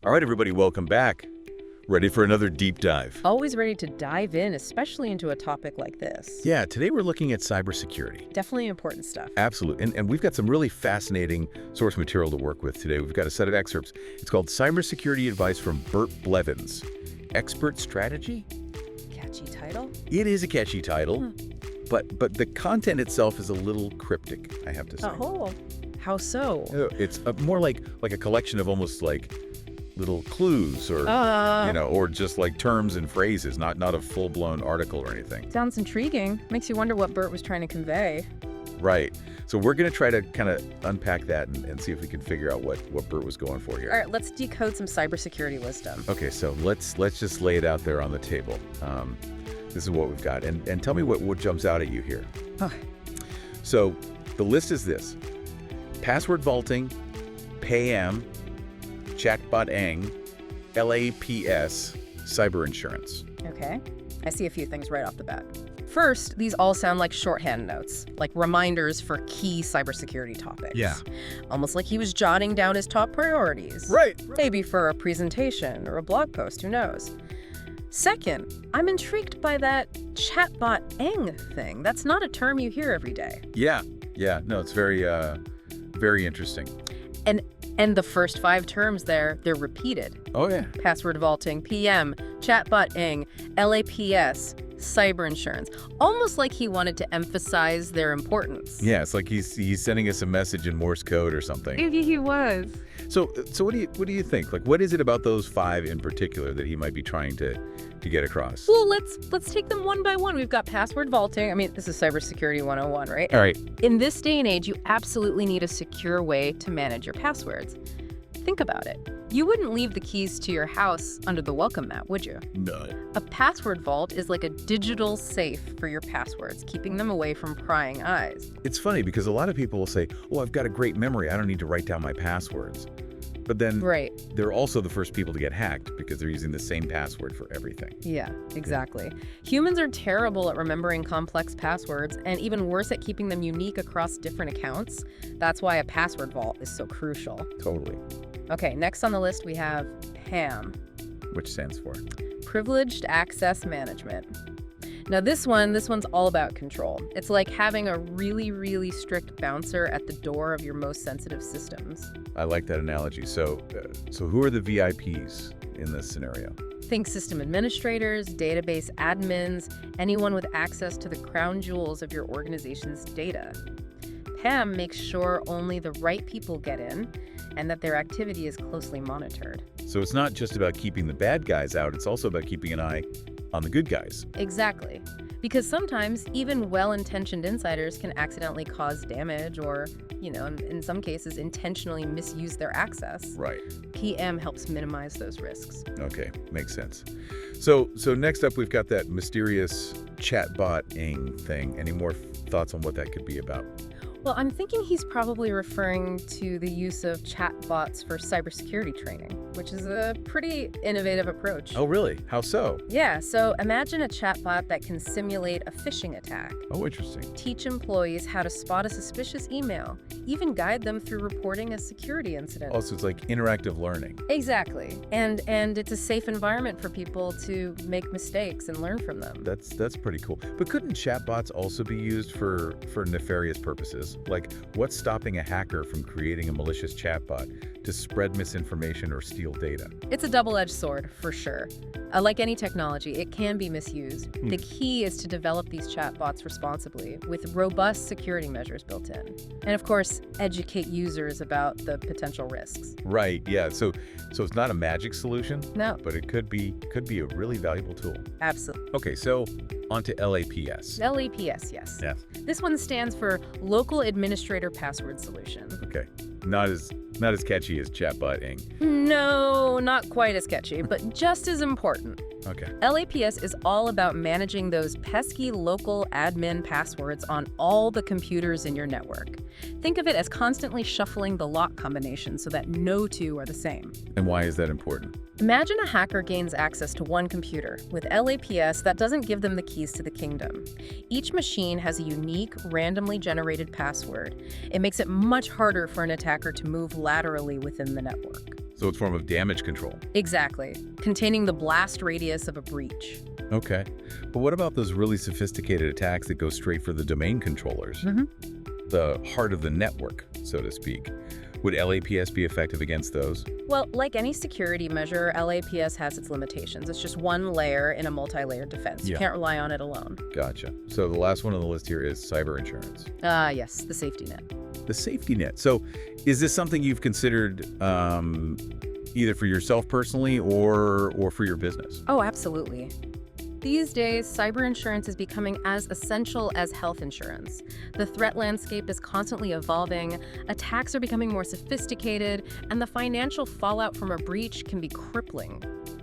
All right, everybody, welcome back. Ready for another deep dive? Always ready to dive in, especially into a topic like this. Yeah, today we're looking at cybersecurity. Definitely important stuff. Absolutely. And we've got some really fascinating source material to work with today. We've got a set of excerpts. It's called Cybersecurity Advice from Bert Blevins. Expert Strategy? Catchy title? It is a catchy title, but the content itself is a little cryptic, I have to say. Oh, how so? It's more like a collection of almost like little clues or, or just like terms and phrases, not a full-blown article or anything. Sounds intriguing. Makes you wonder what Bert was trying to convey. Right. So we're going to try to kind of unpack that and see if we can figure out what Bert was going for here. All right, let's decode some cybersecurity wisdom. Okay, so let's just lay it out there on the table. This is what we've got. And tell me what jumps out at you here. So the list is this. Password vaulting, PAM, chatbot-ing, LAPS, cyber insurance. Okay. I see a few things right off the bat. First, these all sound like shorthand notes, like reminders for key cybersecurity topics. Yeah. Almost like he was jotting down his top priorities. Right. Maybe for a presentation or a blog post, who knows? Second, I'm intrigued by that chatbot-ing thing. That's not a term you hear every day. Yeah. No, it's very interesting. And the first 5 terms there, they're repeated. Oh, yeah. Password vaulting, PM, chatbot-ing, LAPS, cyber insurance. Almost like he wanted to emphasize their importance. Yeah, it's like he's sending us a message in Morse code or something. Maybe he was. So what do you think? Like, what is it about those 5 in particular that he might be trying to get across? Well, let's take them one by one. We've got password vaulting. I mean, this is cybersecurity 101, right? All right. In this day and age, you absolutely need a secure way to manage your passwords. Think about it. You wouldn't leave the keys to your house under the welcome mat, would you? No. A password vault is like a digital safe for your passwords, keeping them away from prying eyes. It's funny because a lot of people will say, oh, I've got a great memory. I don't need to write down my passwords. But then they're also the first people to get hacked because they're using the same password for everything. Yeah, exactly. Humans are terrible at remembering complex passwords and even worse at keeping them unique across different accounts. That's why a password vault is so crucial. Totally. Okay, next on the list we have PAM. Which stands for? Privileged Access Management. Now this one's all about control. It's like having a really, really strict bouncer at the door of your most sensitive systems. I like that analogy. So who are the VIPs in this scenario? Think system administrators, database admins, anyone with access to the crown jewels of your organization's data. PAM makes sure only the right people get in and that their activity is closely monitored. So it's not just about keeping the bad guys out, it's also about keeping an eye on the good guys. Exactly. Because sometimes even well-intentioned insiders can accidentally cause damage or, in some cases, intentionally misuse their access. Right. PM helps minimize those risks. Okay, makes sense. So next up, we've got that mysterious chatbot-ing thing. Any more thoughts on what that could be about? Well, I'm thinking he's probably referring to the use of chatbots for cybersecurity training, which is a pretty innovative approach. Oh, really? How so? Yeah, so imagine a chatbot that can simulate a phishing attack. Oh, interesting. Teach employees how to spot a suspicious email, even guide them through reporting a security incident. Oh, so it's like interactive learning. Exactly. And it's a safe environment for people to make mistakes and learn from them. That's pretty cool. But couldn't chatbots also be used for nefarious purposes? Like, what's stopping a hacker from creating a malicious chatbot to spread misinformation or steal data? It's a double-edged sword, for sure. Like any technology, it can be misused. The key is to develop these chatbots responsibly, with robust security measures built in. And of course, educate users about the potential risks. Right, yeah. So it's not a magic solution? No. But it could be a really valuable tool. Absolutely. Okay, so on to LAPS. LAPS, yes. Yeah. This one stands for Local Administrator Password Solution. Okay. Not as catchy as chatbot-ing. No, not quite as catchy, but just as important. Okay. LAPS is all about managing those pesky local admin passwords on all the computers in your network. Think of it as constantly shuffling the lock combination so that no two are the same. And why is that important? Imagine a hacker gains access to one computer. With LAPS, that doesn't give them the keys to the kingdom. Each machine has a unique, randomly generated password. It makes it much harder for an attacker to move laterally within the network. So it's a form of damage control. Exactly. Containing the blast radius of a breach. Okay. But what about those really sophisticated attacks that go straight for the domain controllers? The heart of the network, so to speak. Would LAPS be effective against those? Well, like any security measure, LAPS has its limitations. It's just one layer in a multi-layered defense. You can't rely on it alone. Gotcha. So the last one on the list here is cyber insurance. Yes, the safety net. The safety net. So is this something you've considered either for yourself personally or for your business? Oh, absolutely. These days, cyber insurance is becoming as essential as health insurance. The threat landscape is constantly evolving, attacks are becoming more sophisticated, and the financial fallout from a breach can be crippling.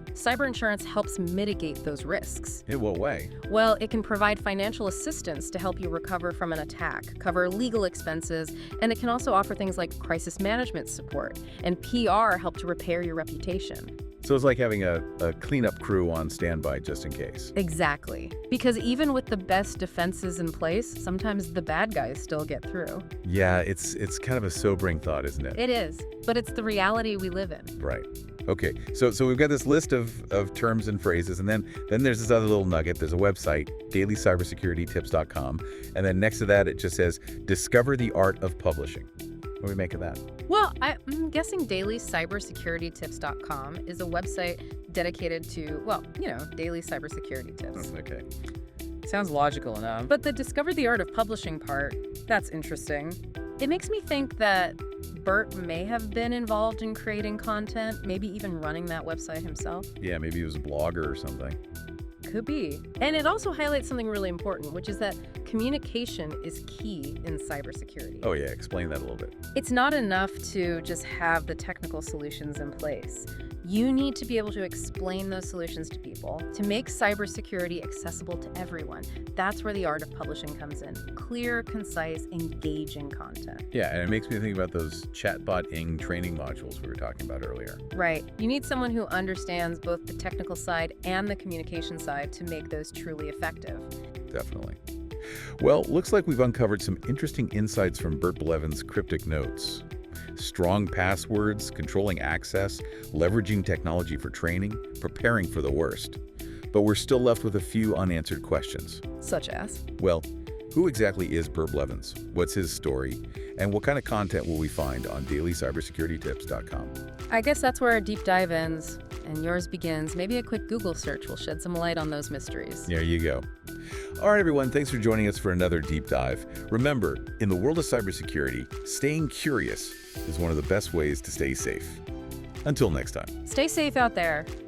Cyber insurance helps mitigate those risks. In what way? Well, it can provide financial assistance to help you recover from an attack, cover legal expenses, and it can also offer things like crisis management support and PR help to repair your reputation. So it's like having a cleanup crew on standby just in case. Exactly. Because even with the best defenses in place, sometimes the bad guys still get through. Yeah, it's kind of a sobering thought, isn't it? It is, but it's the reality we live in. Right. Okay, so we've got this list of terms and phrases, and then there's this other little nugget. There's a website, dailycybersecuritytips.com, and then next to that it just says, discover the art of publishing. What do we make of that? Well, I'm guessing dailycybersecuritytips.com is a website dedicated to, daily cybersecurity tips. Okay. Sounds logical enough. But the discover the art of publishing part, that's interesting. It makes me think that Bert may have been involved in creating content, maybe even running that website himself. Yeah, maybe he was a blogger or something. Could be. And it also highlights something really important, which is that communication is key in cybersecurity. Oh yeah, explain that a little bit. It's not enough to just have the technical solutions in place. You need to be able to explain those solutions to people to make cybersecurity accessible to everyone. That's where the art of publishing comes in. Clear, concise, engaging content. Yeah, and it makes me think about those chatbot-ing training modules we were talking about earlier. Right. You need someone who understands both the technical side and the communication side to make those truly effective. Definitely. Well, looks like we've uncovered some interesting insights from Bert Blevins' cryptic notes. Strong passwords, controlling access, leveraging technology for training, preparing for the worst. But we're still left with a few unanswered questions. Such as? Well, who exactly is Bert Blevins? What's his story? And what kind of content will we find on dailycybersecuritytips.com? I guess that's where our deep dive ends, and yours begins. Maybe a quick Google search will shed some light on those mysteries. There you go. All right, everyone, thanks for joining us for another deep dive. Remember, in the world of cybersecurity, staying curious is one of the best ways to stay safe. Until next time. Stay safe out there.